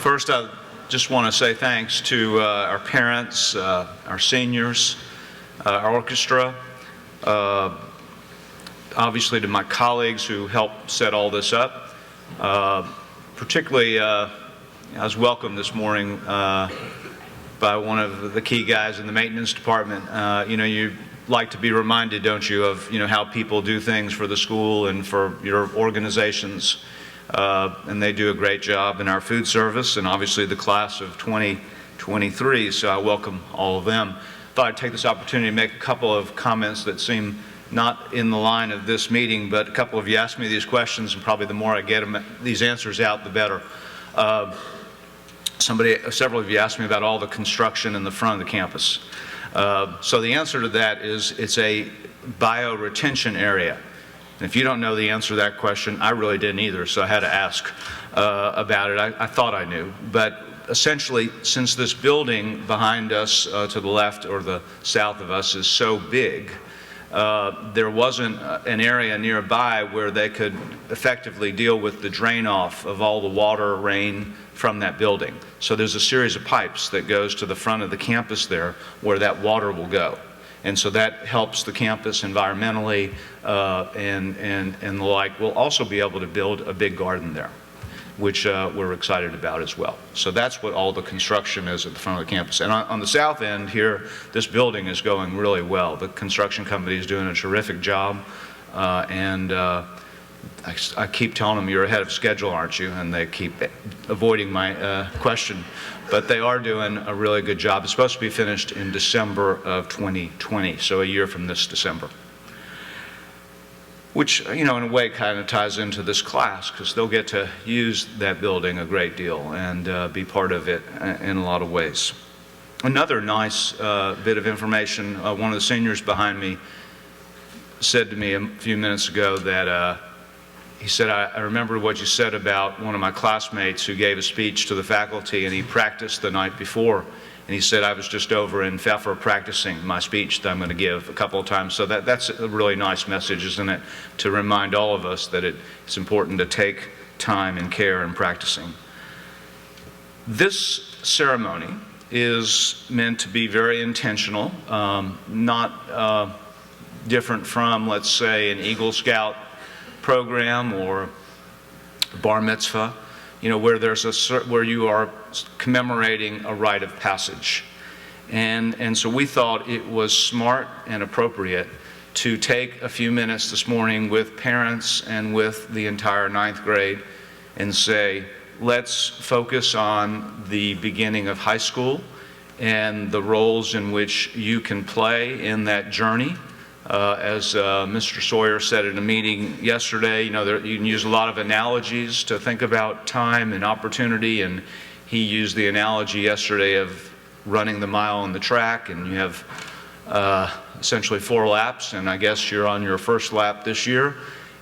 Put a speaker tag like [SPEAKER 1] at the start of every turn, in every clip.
[SPEAKER 1] First, I just want to say thanks to our parents, our seniors, our orchestra, obviously to my colleagues who helped set all this up. Particularly, I was welcomed this morning by one of the key guys in the maintenance department. You like to be reminded, don't you, of how people do things for the school and for your organizations. And they do a great job in our food service and obviously the class of 2023, so I welcome all of them. Thought I'd take this opportunity to make a couple of comments that seem not in the line of this meeting, but a couple of you asked me these questions, and probably the more I get these answers out, the better. Several of you asked me about all the construction in the front of the campus. So the answer to that is it's a bioretention area. And if you don't know the answer to that question, I really didn't either, so I had to ask about it. I thought I knew. But essentially, since this building behind us to the left or the south of us is so big, there wasn't an area nearby where they could effectively deal with the drain off of all the water, rain from that building. So there's a series of pipes that goes to the front of the campus there where that water will go. And so that helps the campus environmentally and the like. We'll also be able to build a big garden there, which we're excited about as well. So that's what all the construction is at the front of the campus. And on the south end here, this building is going really well. The construction company is doing a terrific job. I keep telling them, you're ahead of schedule, aren't you? And they keep avoiding my question. But they are doing a really good job. It's supposed to be finished in December of 2020, so a year from this December. Which, in a way kind of ties into this class, because they'll get to use that building a great deal and be part of it in a lot of ways. Another nice bit of information, one of the seniors behind me said to me a few minutes ago that he said, I remember what you said about one of my classmates who gave a speech to the faculty and he practiced the night before. And he said, I was just over in Pfeffer practicing my speech that I'm going to give a couple of times. So that's a really nice message, isn't it? To remind all of us that it's important to take time and care in practicing. This ceremony is meant to be very intentional, not different from, let's say, an Eagle Scout program or bar mitzvah, where you are commemorating a rite of passage. And so we thought it was smart and appropriate to take a few minutes this morning with parents and with the entire 9th grade and say, let's focus on the beginning of high school and the roles in which you can play in that journey. As Mr. Sawyer said in a meeting yesterday, you can use a lot of analogies to think about time and opportunity, and he used the analogy yesterday of running the mile on the track, and you have essentially 4 laps, and I guess you're on your first lap this year,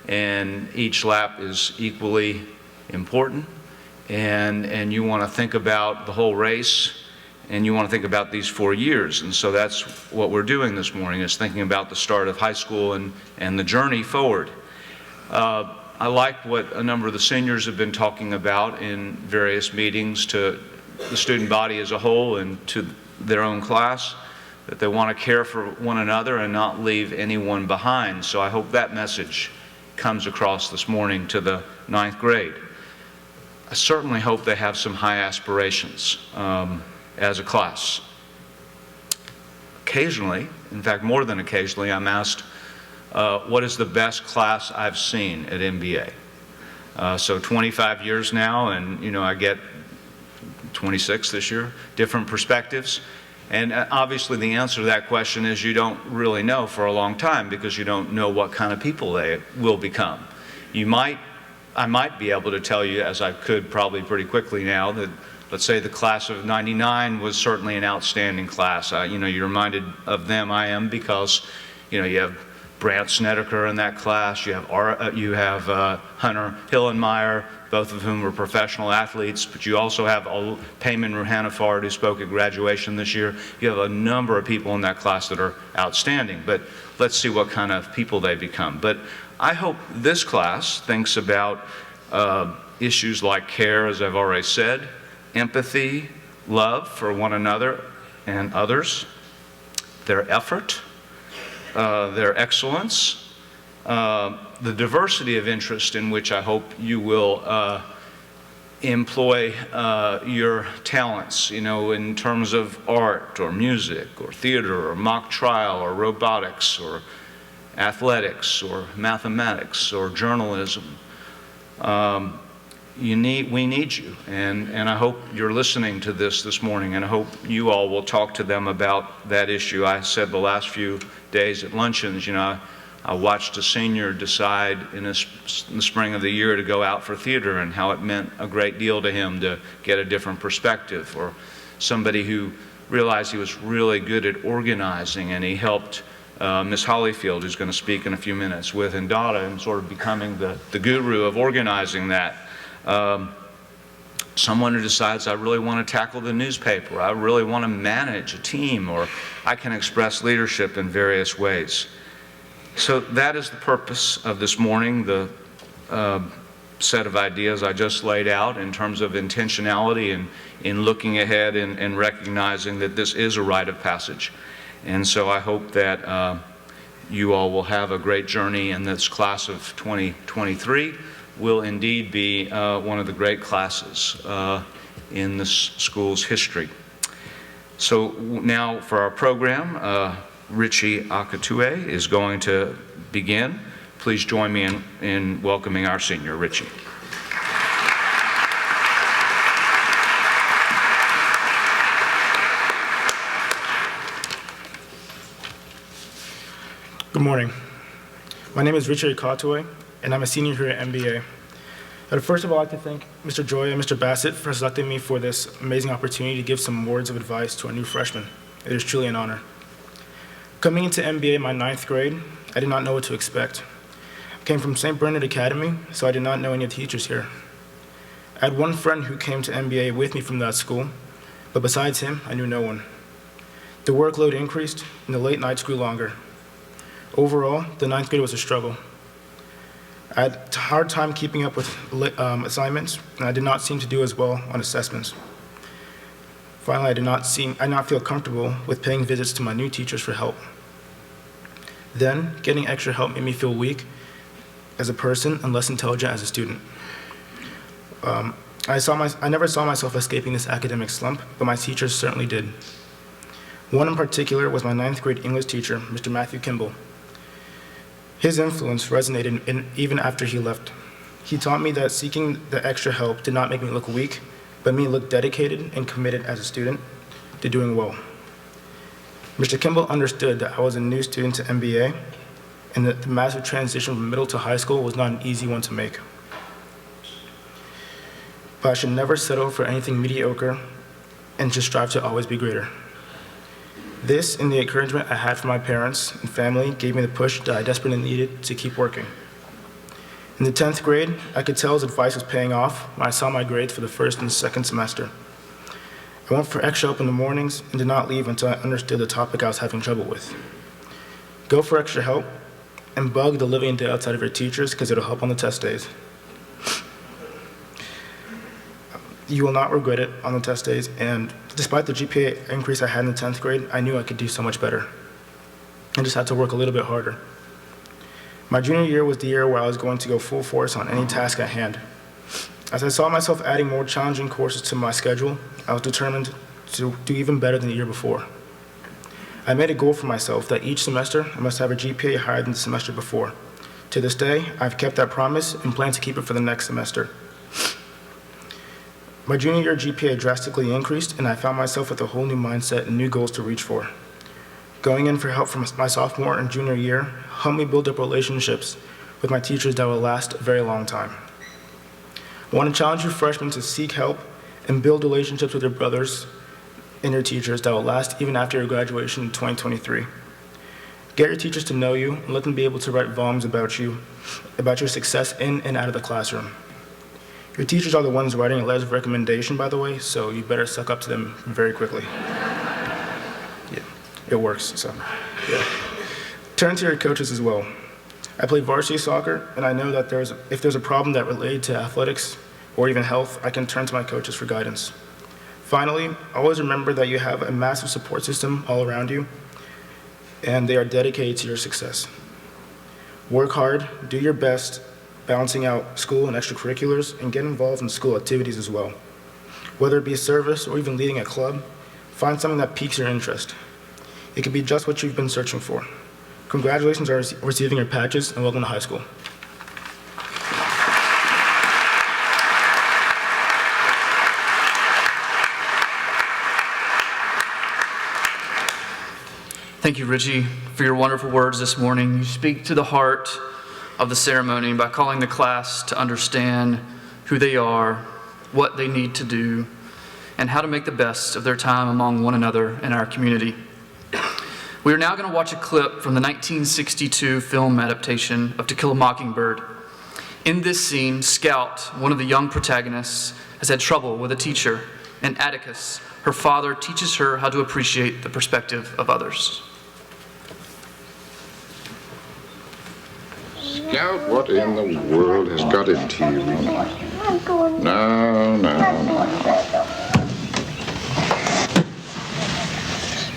[SPEAKER 1] and each lap is equally important, and you want to think about the whole race, and you want to think about these 4 years. And so that's what we're doing this morning, is thinking about the start of high school and the journey forward. I like what a number of the seniors have been talking about in various meetings to the student body as a whole and to their own class, that they want to care for one another and not leave anyone behind. So I hope that message comes across this morning to the 9th grade. I certainly hope they have some high aspirations as a class. Occasionally, in fact more than occasionally, I'm asked, what is the best class I've seen at MBA? So 25 years now, and I get 26 this year, different perspectives. And obviously the answer to that question is you don't really know for a long time, because you don't know what kind of people they will become. I might be able to tell you, as I could probably pretty quickly now, that let's say the class of '99 was certainly an outstanding class. You're reminded of them, I am, because you have Brant Snedeker in that class, you have Hunter Hillenmeyer, both of whom were professional athletes, but you also have Payman Ruhanafard, who spoke at graduation this year. You have a number of people in that class that are outstanding, but let's see what kind of people they become. But I hope this class thinks about issues like care, as I've already said, empathy, love for one another and others, their effort, their excellence, the diversity of interest in which I hope you will employ your talents, in terms of art or music or theater or mock trial or robotics or athletics or mathematics or journalism. We need you, and I hope you're listening to this morning, and I hope you all will talk to them about that issue. I said the last few days at luncheons, I watched a senior decide in the spring of the year to go out for theater, and how it meant a great deal to him to get a different perspective, or somebody who realized he was really good at organizing, and he helped Ms. Hollyfield, who's going to speak in a few minutes, with Indata, and sort of becoming the guru of organizing that. Someone who decides I really want to tackle the newspaper, I really want to manage a team, or I can express leadership in various ways. So that is the purpose of this morning, the set of ideas I just laid out in terms of intentionality and in looking ahead and recognizing that this is a rite of passage. And so I hope that you all will have a great journey, and this class of 2023 will indeed be one of the great classes in this school's history. So now for our program, Richie Akatue is going to begin. Please join me in welcoming our senior, Richie.
[SPEAKER 2] Good morning. My name is Richard Akatue, and I'm a senior here at MBA. I'd first of all like to thank Mr. Joy and Mr. Bassett for selecting me for this amazing opportunity to give some words of advice to our new freshmen. It is truly an honor. Coming into MBA in my 9th grade, I did not know what to expect. I came from St. Bernard Academy, so I did not know any of the teachers here. I had one friend who came to MBA with me from that school, but besides him, I knew no one. The workload increased, and the late nights grew longer. Overall, the 9th grade was a struggle. I had a hard time keeping up with assignments, and I did not seem to do as well on assessments. Finally, I did not feel comfortable with paying visits to my new teachers for help. Then, getting extra help made me feel weak as a person and less intelligent as a student. I never saw myself escaping this academic slump, but my teachers certainly did. One in particular was my 9th grade English teacher, Mr. Matthew Kimball. His influence resonated even after he left. He taught me that seeking the extra help did not make me look weak, but me look dedicated and committed as a student to doing well. Mr. Kimball understood that I was a new student to MBA, and that the massive transition from middle to high school was not an easy one to make. But I should never settle for anything mediocre and just strive to always be greater. This and the encouragement I had from my parents and family gave me the push that I desperately needed to keep working. In the 10th grade, I could tell his advice was paying off when I saw my grades for the first and second semester. I went for extra help in the mornings and did not leave until I understood the topic I was having trouble with. Go for extra help and bug the living day outside of your teachers because it'll help on the test days. You will not regret it on the test days, and despite the GPA increase I had in the 10th grade, I knew I could do so much better. I just had to work a little bit harder. My junior year was the year where I was going to go full force on any task at hand. As I saw myself adding more challenging courses to my schedule, I was determined to do even better than the year before. I made a goal for myself that each semester I must have a GPA higher than the semester before. To this day, I've kept that promise and plan to keep it for the next semester. My junior year GPA drastically increased, and I found myself with a whole new mindset and new goals to reach for. Going in for help from my sophomore and junior year helped me build up relationships with my teachers that will last a very long time. I want to challenge you freshmen to seek help and build relationships with your brothers and your teachers that will last even after your graduation in 2023. Get your teachers to know you and let them be able to write volumes about you, about your success in and out of the classroom. Your teachers are the ones writing a letter of recommendation, by the way, so you better suck up to them very quickly. Yeah, it works, so yeah. Turn to your coaches as well. I play varsity soccer, and I know that if there's a problem that related to athletics or even health, I can turn to my coaches for guidance. Finally, always remember that you have a massive support system all around you, and they are dedicated to your success. Work hard, do your best, balancing out school and extracurriculars, and get involved in school activities as well. Whether it be service or even leading a club, find something that piques your interest. It could be just what you've been searching for. Congratulations on receiving your patches, and welcome to high school.
[SPEAKER 3] Thank you, Richie, for your wonderful words this morning. You speak to the heart of the ceremony by calling the class to understand who they are, what they need to do, and how to make the best of their time among one another in our community. We are now going to watch a clip from the 1962 film adaptation of To Kill a Mockingbird. In this scene, Scout, one of the young protagonists, has had trouble with a teacher, and Atticus, her father, teaches her how to appreciate the perspective of others.
[SPEAKER 4] Scout, what in the world has got into you? No.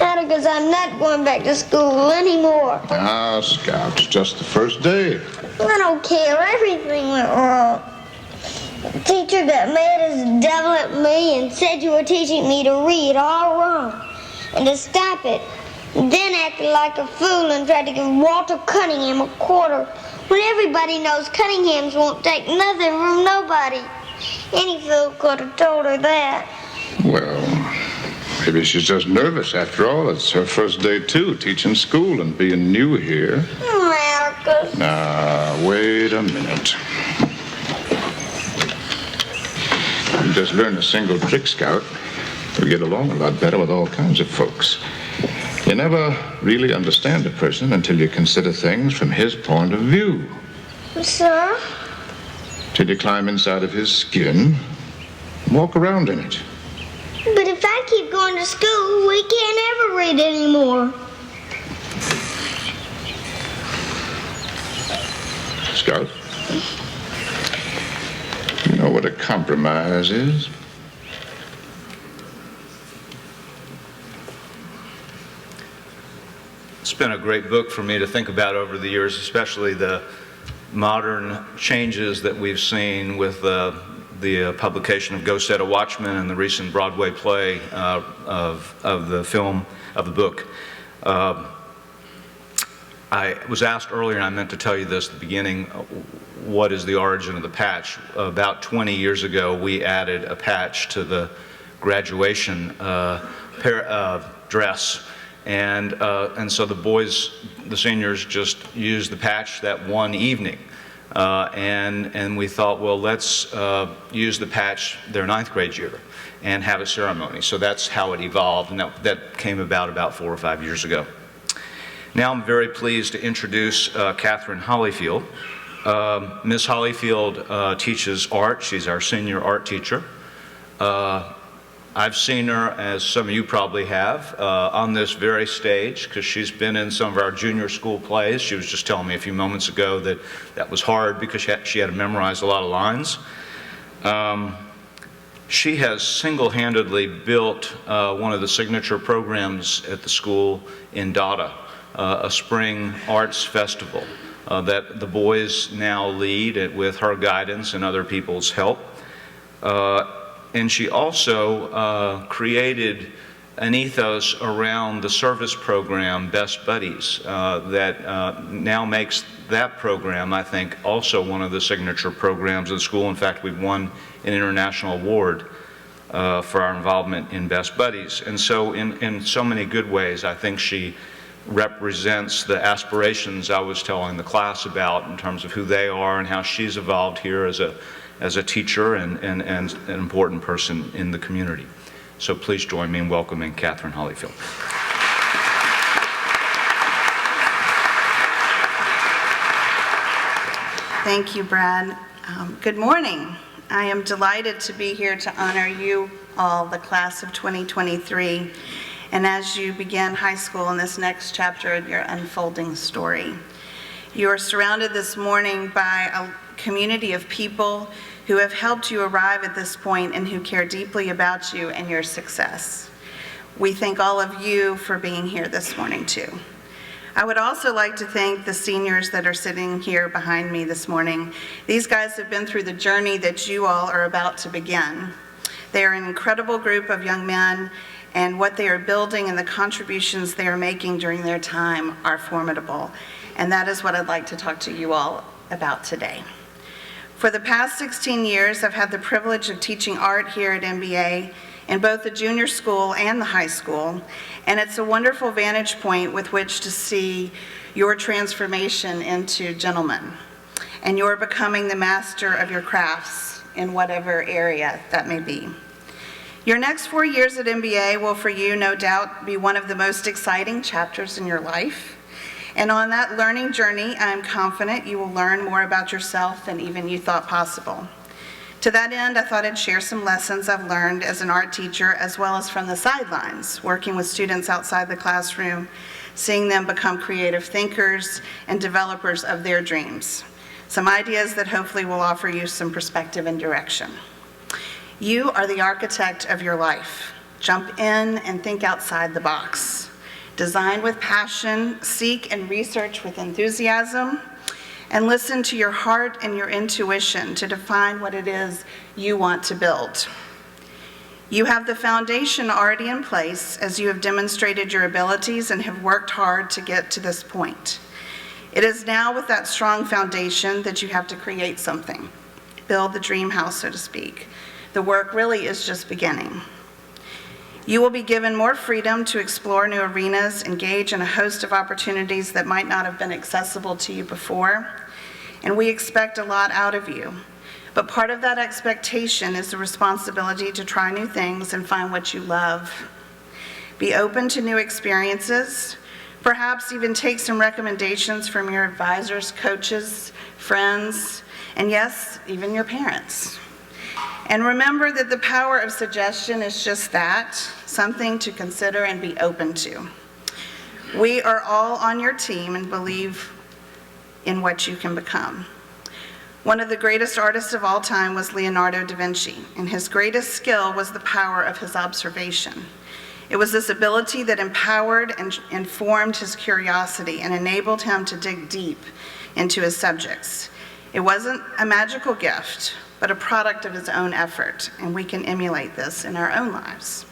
[SPEAKER 5] Atticus, I'm not going back to school anymore.
[SPEAKER 4] Ah, Scout, it's just the first day.
[SPEAKER 5] I don't care. Everything went wrong. The teacher got mad as the devil at me and said you were teaching me to read all wrong and to stop it. And then acted like a fool and tried to give Walter Cunningham a quarter when everybody knows Cunninghams won't take nothing from nobody. Any fool could have told her that.
[SPEAKER 4] Well, maybe she's just nervous. After all, it's her first day, too, teaching school and being new here.
[SPEAKER 5] Atticus.
[SPEAKER 4] Now, wait a minute. You just learned a single trick, Scout. You'll get along a lot better with all kinds of folks. You never really understand a person until you consider things from his point of view.
[SPEAKER 5] Sir?
[SPEAKER 4] Till you climb inside of his skin and walk around in it.
[SPEAKER 5] But if I keep going to school, we can't ever read anymore.
[SPEAKER 4] Scout, you know what a compromise is?
[SPEAKER 1] It's been a great book for me to think about over the years, especially the modern changes that we've seen with the publication of Go Set a Watchman and the recent Broadway play of the book. I was asked earlier, and I meant to tell you this at the beginning, what is the origin of the patch? About 20 years ago, we added a patch to the graduation dress. And so the boys, the seniors, just used the patch that one evening. And we thought, well, let's use the patch their 9th grade year and have a ceremony. So that's how it evolved, and that came about 4 or 5 years ago. Now I'm very pleased to introduce Catherine Hollyfield. Ms. Hollyfield teaches art. She's our senior art teacher. I've seen her, as some of you probably have, on this very stage, because she's been in some of our junior school plays. She was just telling me a few moments ago that that was hard because she had to memorize a lot of lines. She has single-handedly built one of the signature programs at the school in Dada, a spring arts festival that the boys now lead with her guidance and other people's help. And she also created an ethos around the service program Best Buddies that now makes that program, I think, also one of the signature programs of the school. In fact, we've won an international award for our involvement in Best Buddies. And so in so many good ways, I think she represents the aspirations I was telling the class about in terms of who they are and how she's evolved here as a teacher and an important person in the community. So please join me in welcoming Catherine Hollyfield.
[SPEAKER 6] Thank you, Brad. Good morning. I am delighted to be here to honor you all, the class of 2023, and as you begin high school in this next chapter of your unfolding story. You are surrounded this morning by a community of people who have helped you arrive at this point and who care deeply about you and your success. We thank all of you for being here this morning too. I would also like to thank the seniors that are sitting here behind me this morning. These guys have been through the journey that you all are about to begin. They are an incredible group of young men, and what they are building and the contributions they are making during their time are formidable. And that is what I'd like to talk to you all about today. For the past 16 years, I've had the privilege of teaching art here at MBA in both the junior school and the high school, and it's a wonderful vantage point with which to see your transformation into gentlemen, and you're becoming the master of your crafts in whatever area that may be. Your next 4 years at MBA will, for you, no doubt, be one of the most exciting chapters in your life. And on that learning journey, I am confident you will learn more about yourself than even you thought possible. To that end, I thought I'd share some lessons I've learned as an art teacher, as well as from the sidelines, working with students outside the classroom, seeing them become creative thinkers and developers of their dreams. Some ideas that hopefully will offer you some perspective and direction. You are the architect of your life. Jump in and think outside the box. Design with passion, seek and research with enthusiasm, and listen to your heart and your intuition to define what it is you want to build. You have the foundation already in place as you have demonstrated your abilities and have worked hard to get to this point. It is now with that strong foundation that you have to create something, build the dream house, so to speak. The work really is just beginning. You will be given more freedom to explore new arenas, engage in a host of opportunities that might not have been accessible to you before, and we expect a lot out of you. But part of that expectation is the responsibility to try new things and find what you love. Be open to new experiences, perhaps even take some recommendations from your advisors, coaches, friends, and yes, even your parents. And remember that the power of suggestion is just that, something to consider and be open to. We are all on your team and believe in what you can become. One of the greatest artists of all time was Leonardo Da Vinci, and his greatest skill was the power of his observation. It was this ability that empowered and informed his curiosity and enabled him to dig deep into his subjects. It wasn't a magical gift, but a product of his own effort, and we can emulate this in our own lives.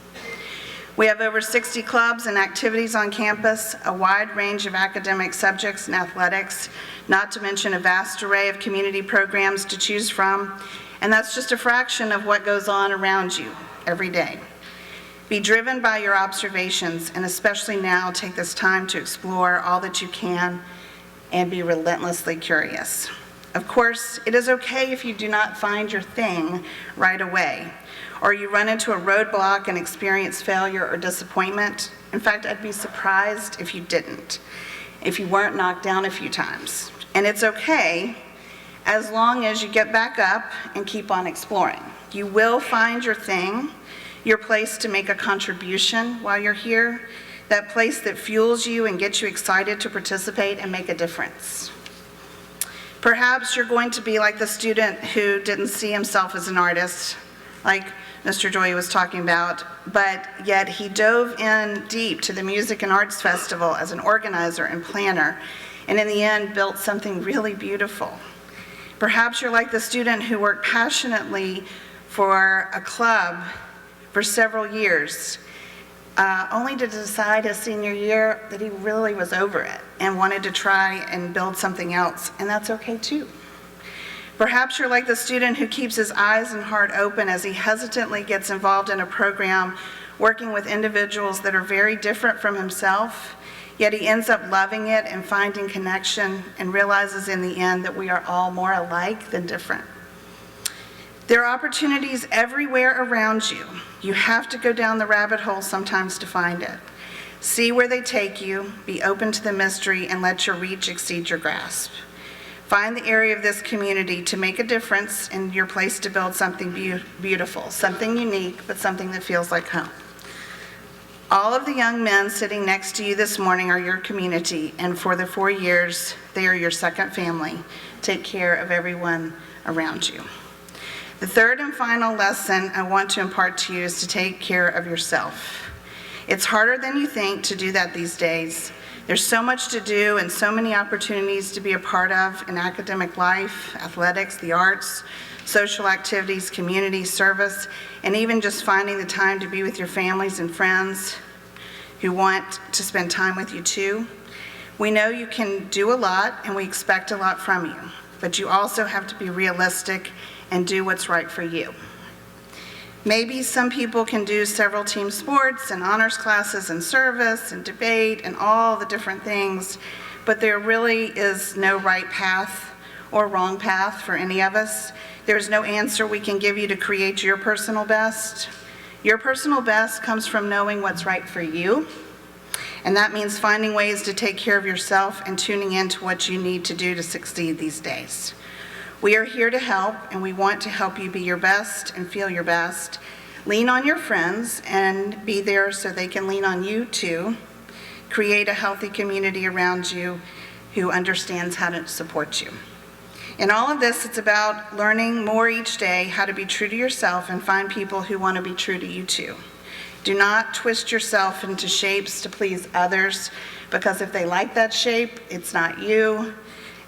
[SPEAKER 6] We have over 60 clubs and activities on campus, a wide range of academic subjects and athletics, not to mention a vast array of community programs to choose from, and that's just a fraction of what goes on around you every day. Be driven by your observations, and especially now, take this time to explore all that you can and be relentlessly curious. Of course, it is okay if you do not find your thing right away, or you run into a roadblock and experience failure or disappointment. In fact, I'd be surprised if you didn't, if you weren't knocked down a few times. And it's okay as long as you get back up and keep on exploring. You will find your thing, your place to make a contribution while you're here, that place that fuels you and gets you excited to participate and make a difference. Perhaps you're going to be like the student who didn't see himself as an artist, like Mr. Joy was talking about, but yet he dove in deep to the Music and Arts Festival as an organizer and planner, and in the end built something really beautiful. Perhaps you're like the student who worked passionately for a club for several years, only to decide his senior year that he really was over it and wanted to try and build something else, and that's okay too. Perhaps you're like the student who keeps his eyes and heart open as he hesitantly gets involved in a program working with individuals that are very different from himself, yet he ends up loving it and finding connection and realizes in the end that we are all more alike than different. There are opportunities everywhere around you. You have to go down the rabbit hole sometimes to find it. See where they take you, be open to the mystery, and let your reach exceed your grasp. Find the area of this community to make a difference in your place to build something beautiful, something unique, but something that feels like home. All of the young men sitting next to you this morning are your community, and for the 4 years, they are your second family. Take care of everyone around you. The third and final lesson I want to impart to you is to take care of yourself. It's harder than you think to do that these days. There's so much to do and so many opportunities to be a part of in academic life, athletics, the arts, social activities, community service, and even just finding the time to be with your families and friends who want to spend time with you too. We know you can do a lot and we expect a lot from you, but you also have to be realistic and do what's right for you. Maybe some people can do several team sports and honors classes and service and debate and all the different things, but there really is no right path or wrong path for any of us. There's no answer we can give you to create your personal best. Your personal best comes from knowing what's right for you, and that means finding ways to take care of yourself and tuning into what you need to do to succeed these days. We are here to help, and we want to help you be your best and feel your best. Lean on your friends and be there so they can lean on you too. Create a healthy community around you who understands how to support you. In all of this, it's about learning more each day how to be true to yourself and find people who want to be true to you too. Do not twist yourself into shapes to please others, because if they like that shape, it's not you,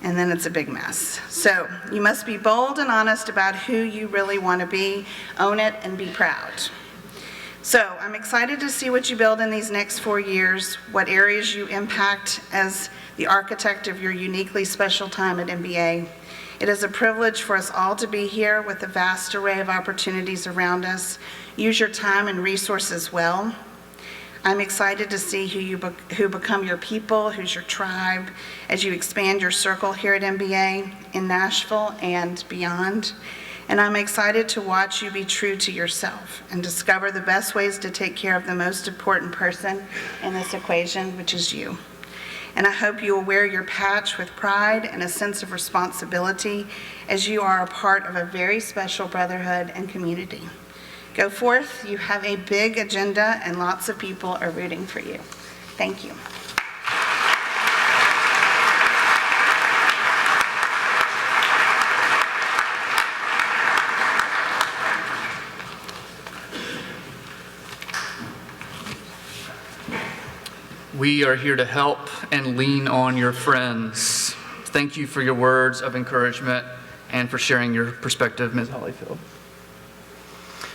[SPEAKER 6] and then it's a big mess. So you must be bold and honest about who you really want to be, own it, and be proud. So I'm excited to see what you build in these next 4 years, what areas you impact as the architect of your uniquely special time at MBA. It is a privilege for us all to be here with a vast array of opportunities around us. Use your time and resources well. I'm excited to see who become your people, who's your tribe, as you expand your circle here at MBA in Nashville and beyond. And I'm excited to watch you be true to yourself and discover the best ways to take care of the most important person in this equation, which is you. And I hope you will wear your patch with pride and a sense of responsibility, as you are a part of a very special brotherhood and community. Go forth, you have a big agenda, and lots of people are rooting for you. Thank you.
[SPEAKER 3] We are here to help and lean on your friends. Thank you for your words of encouragement and for sharing your perspective, Ms. Hollyfield.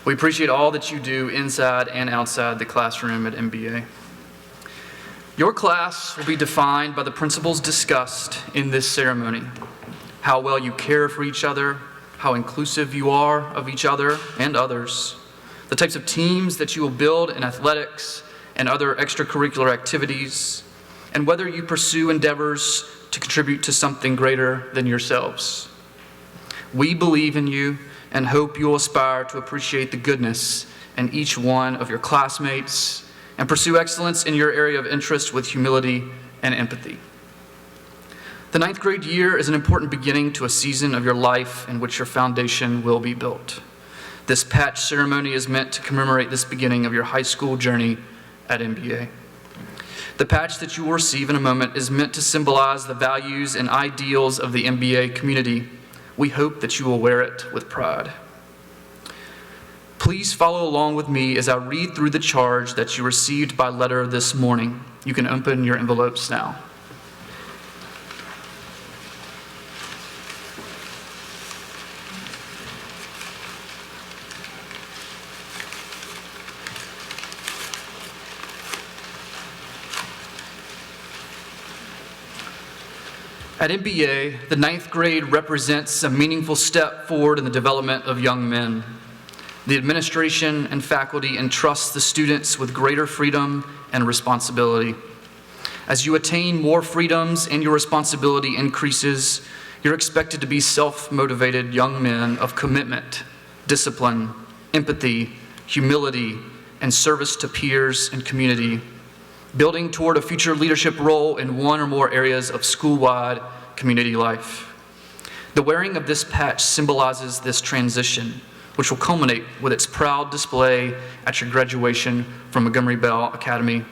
[SPEAKER 3] We appreciate all that you do inside and outside the classroom at MBA. Your class will be defined by the principles discussed in this ceremony: how well you care for each other, how inclusive you are of each other and others, the types of teams that you will build in athletics and other extracurricular activities, and whether you pursue endeavors to contribute to something greater than yourselves. We believe in you and hope you'll aspire to appreciate the goodness in each one of your classmates and pursue excellence in your area of interest with humility and empathy. The 9th grade year is an important beginning to a season of your life in which your foundation will be built. This patch ceremony is meant to commemorate this beginning of your high school journey at MBA. The patch that you will receive in a moment is meant to symbolize the values and ideals of the MBA community. We hope that you will wear it with pride. Please follow along with me as I read through the charge that you received by letter this morning. You can open your envelopes now. At MBA, the 9th grade represents a meaningful step forward in the development of young men. The administration and faculty entrust the students with greater freedom and responsibility. As you attain more freedoms and your responsibility increases, you're expected to be self-motivated young men of commitment, discipline, empathy, humility, and service to peers and community, building toward a future leadership role in one or more areas of school-wide community life. The wearing of this patch symbolizes this transition, which will culminate with its proud display at your graduation from Montgomery Bell Academy.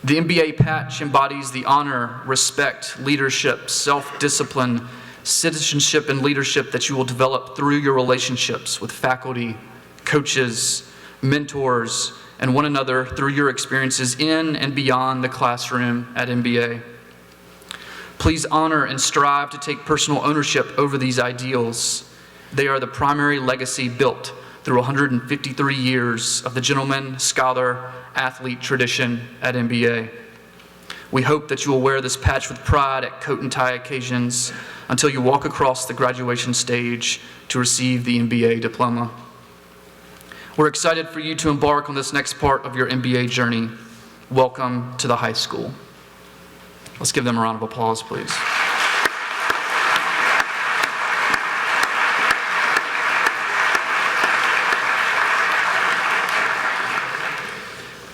[SPEAKER 3] The MBA patch embodies the honor, respect, leadership, self-discipline, citizenship and leadership that you will develop through your relationships with faculty, coaches, mentors, and one another through your experiences in and beyond the classroom at MBA. Please honor and strive to take personal ownership over these ideals. They are the primary legacy built through 153 years of the gentleman, scholar, athlete tradition at MBA. We hope that you will wear this patch with pride at coat and tie occasions until you walk across the graduation stage to receive the MBA diploma. We're excited for you to embark on this next part of your MBA journey. Welcome to the high school. Let's give them a round of applause, please.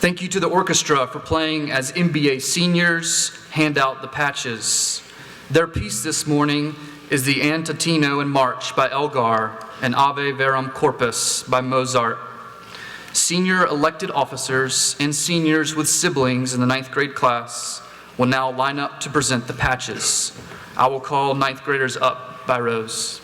[SPEAKER 3] Thank you to the orchestra for playing as MBA seniors. Hand out the patches. Their piece this morning is the Antatino in March by Elgar and Ave Verum Corpus by Mozart. Senior elected officers and seniors with siblings in the 9th grade class will now line up to present the patches. I will call 9th graders up by rows.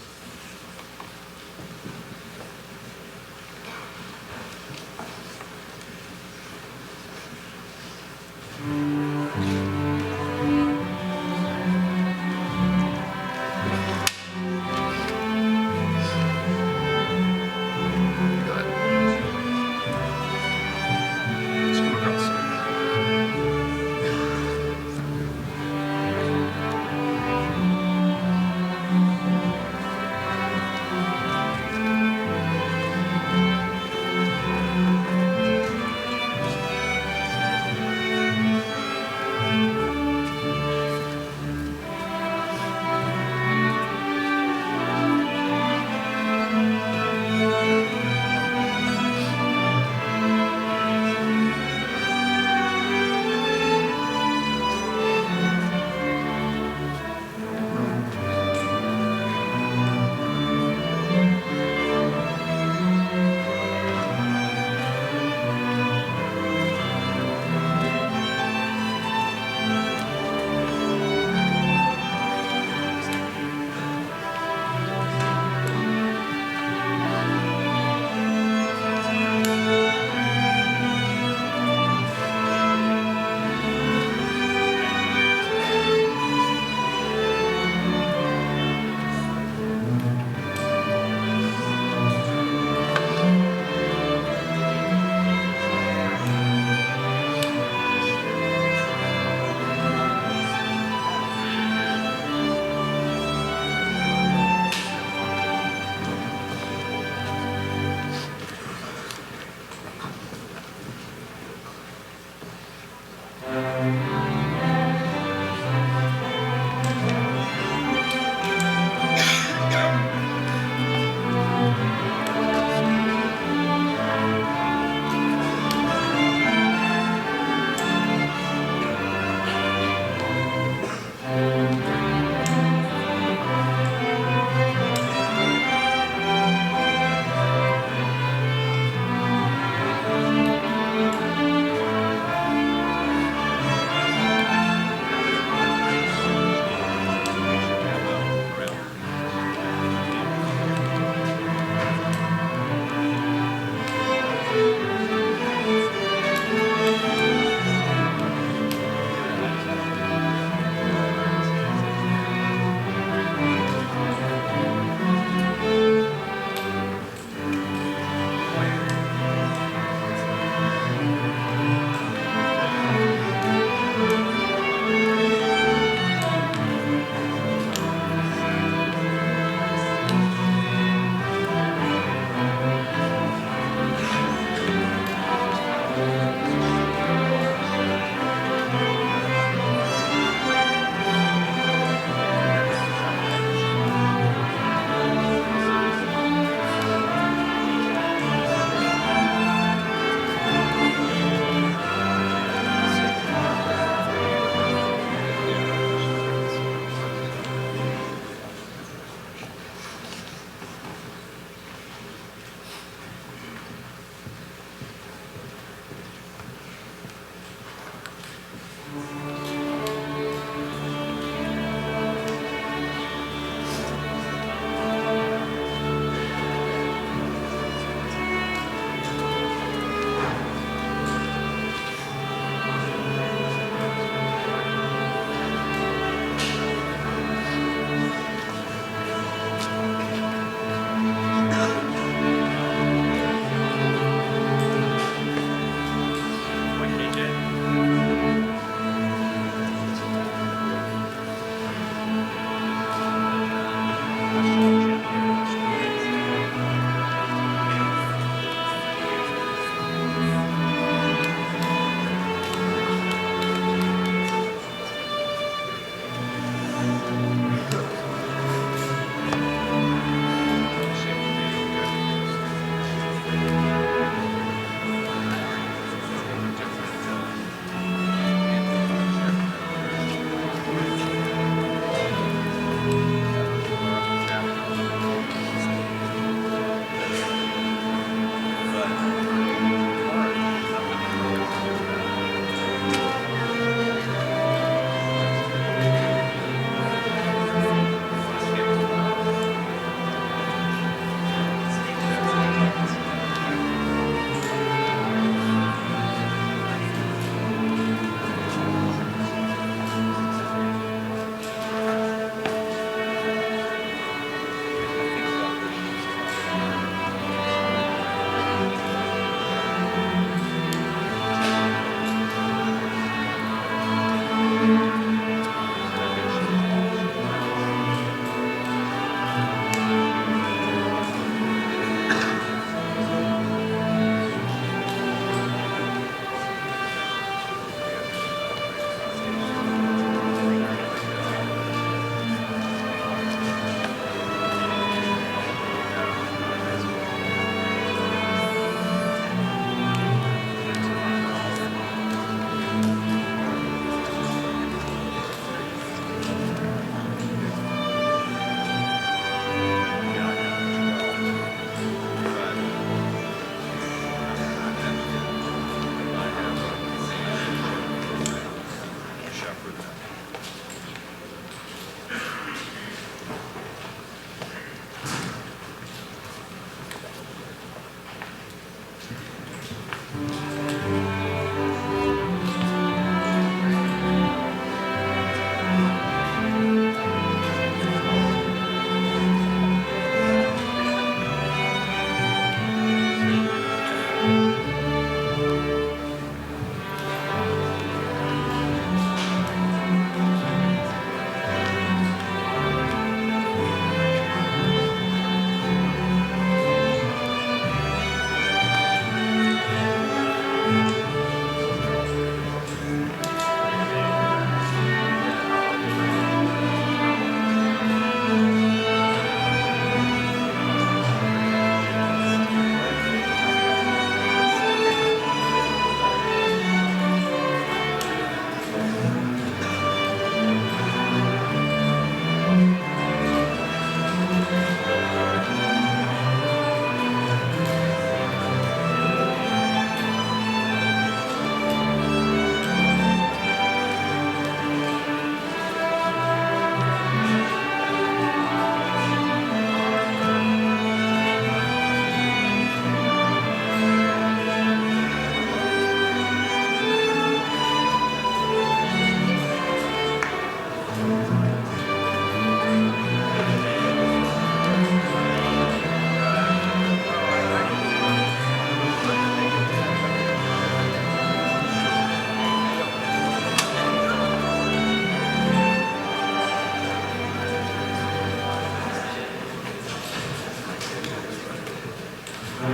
[SPEAKER 1] Let's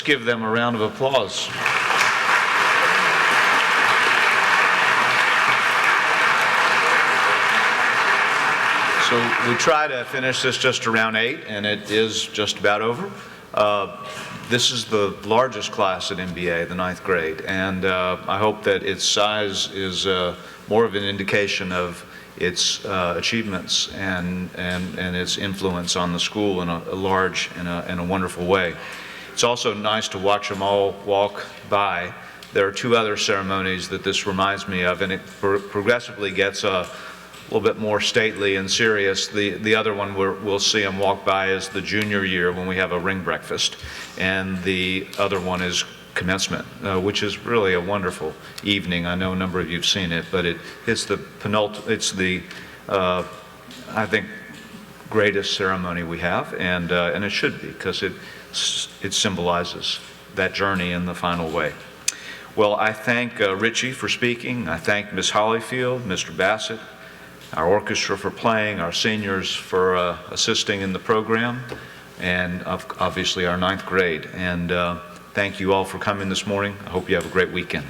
[SPEAKER 1] give them a round of applause. So we try to finish this just around 8, and it is just about over. This is the largest class at MBA, the 9th grade, and I hope that its size is more of an indication of its achievements and its influence on the school in a large and a wonderful way. It's also nice to watch them all walk by. There are 2 other ceremonies that this reminds me of, and it progressively gets a little bit more stately and serious. The other one we'll see them walk by is the junior year when we have a ring breakfast, and the other one is commencement, which is really a wonderful evening. I know a number of you have seen it, but it's the I think greatest ceremony we have, and it should be, because it symbolizes that journey in the final way. Well, I thank Richie for speaking. I thank Ms. Hollyfield, Mr. Bassett, our orchestra for playing, our seniors for assisting in the program, and obviously our 9th grade. And thank you all for coming this morning. I hope you have a great weekend.